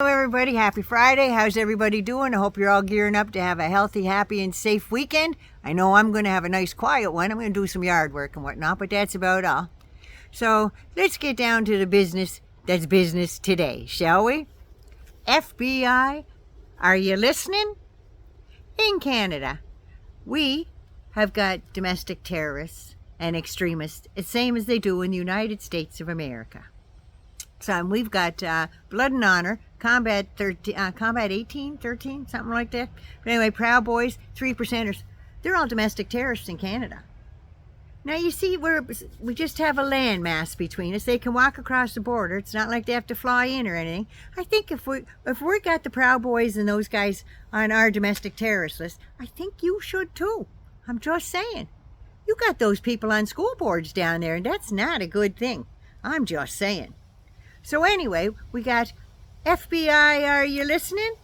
Hello everybody, happy Friday. How's everybody doing? I hope you're all gearing up to have a healthy, happy, and safe weekend. I know I'm going to have a nice quiet one. I'm going to do some yard work and whatnot, but that's about all. So let's get down to the business that's business today, shall we? FBI, are you listening? In Canada, we have got domestic terrorists and extremists, the same as they do in the United States of America. So we've got Blood and Honor, Combat 18, 13, something like that. But anyway, Proud Boys, 3%ers. They're all domestic terrorists in Canada. Now you see, we just have a landmass between us. They can walk across the border. It's not like they have to fly in or anything. I think if we got the Proud Boys and those guys on our domestic terrorist list, I think you should too. I'm just saying. You got those people on school boards down there, and that's not a good thing. I'm just saying. So anyway, we got FBI, are you listening?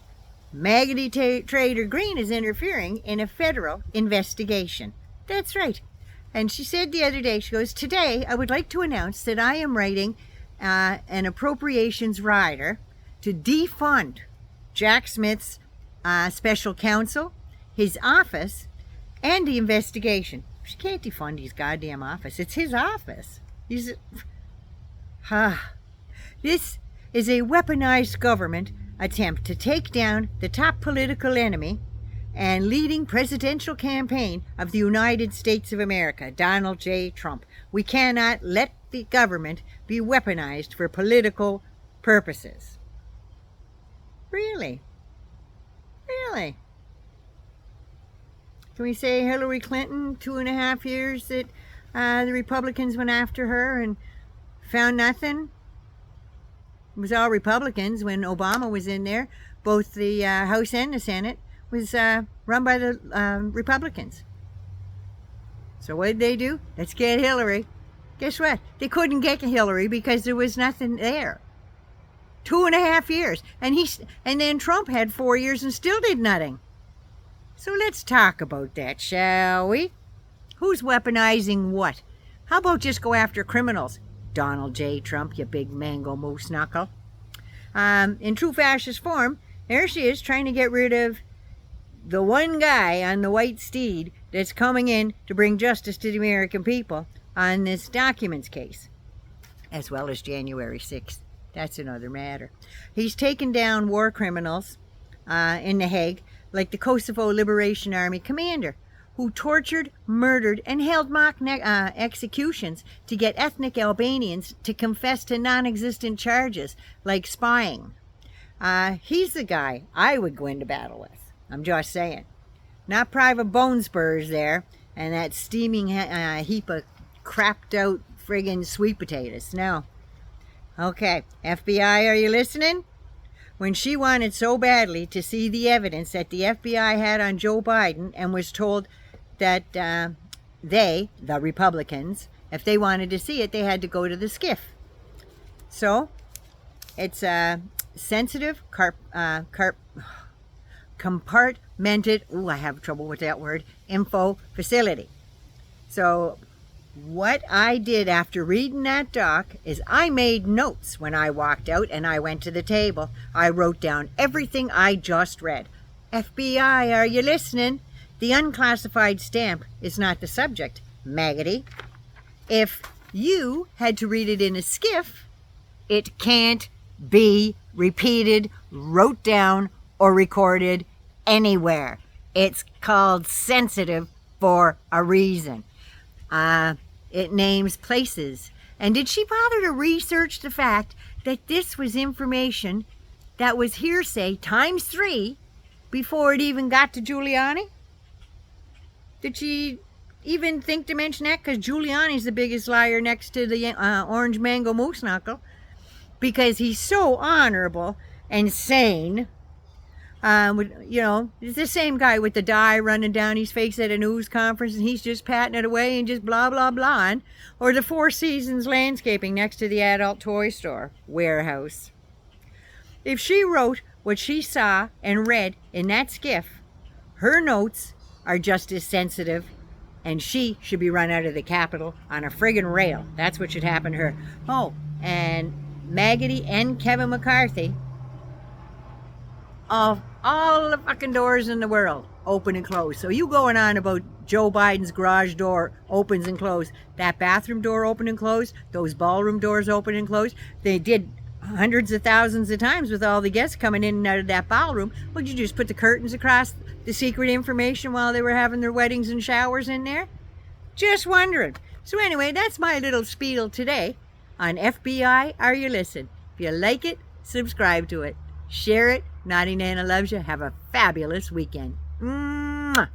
Maggoty Traitor Green is interfering in a federal investigation. That's right. And she said the other day, she goes, today I would like to announce that I am writing an appropriations rider to defund Jack Smith's special counsel, his office, and the investigation. She can't defund his goddamn office. It's his office. This is a weaponized government attempt to take down the top political enemy and leading presidential campaign of the United States of America, Donald J. Trump. We cannot let the government be weaponized for political purposes. Really? Really? Can we say Hillary Clinton, 2.5 years that the Republicans went after her and found nothing? It was all Republicans when Obama was in there. Both the House and the Senate was run by the Republicans. So what did they do? Let's get Hillary. Guess what? They couldn't get Hillary because there was nothing there. 2.5 years. And then Trump had 4 years and still did nothing. So let's talk about that, shall we? Who's weaponizing what? How about just go after criminals? Donald J. Trump, you big mango moose knuckle. In true fascist form, there she is trying to get rid of the one guy on the white steed that's coming in to bring justice to the American people on this documents case, as well as January 6th. That's another matter. He's taken down war criminals in The Hague, like the Kosovo Liberation Army commander, who tortured, murdered, and held mock executions to get ethnic Albanians to confess to non-existent charges, like spying. He's the guy I would go into battle with. I'm just saying. Not Private Bone Spurs there, and that steaming heap of crapped-out friggin' sweet potatoes. No. Okay, FBI, are you listening? When she wanted so badly to see the evidence that the FBI had on Joe Biden and was told that the Republicans, if they wanted to see it, they had to go to the SCIF. So, it's a sensitive, compartmented, I have trouble with that word, info facility. So, what I did after reading that doc is I made notes when I walked out and I went to the table. I wrote down everything I just read. FBI, are you listening? The unclassified stamp is not the subject, Maggoty. If you had to read it in a SCIF, it can't be repeated, wrote down, or recorded anywhere. It's called sensitive for a reason. It names places. And did she bother to research the fact that this was information that was hearsay times 3 before it even got to Giuliani? Did she even think to mention that? Because Giuliani's the biggest liar next to the orange mango moose knuckle. Because he's so honorable and sane. It's the same guy with the dye running down his face at a news conference, and he's just patting it away and just blah, blah, blah. Or the Four Seasons landscaping next to the adult toy store warehouse. If she wrote what she saw and read in that SCIF, her notes are just as sensitive, and she should be run out of the Capitol on a friggin' rail. That's what should happen to her. Oh, and Maggoty and Kevin McCarthy of all the fucking doors in the world open and close. So you going on about Joe Biden's garage door opens and closes, that bathroom door open and close, those ballroom doors open and close. They did hundreds of thousands of times with all the guests coming in and out of that ballroom. Would you just put the curtains across the secret information while they were having their weddings and showers in there? Just wondering. So anyway, that's my little spiel today on FBI Are You Listen. If you like it, subscribe to it. Share it. Naughty Nana loves you. Have a fabulous weekend. Mwah.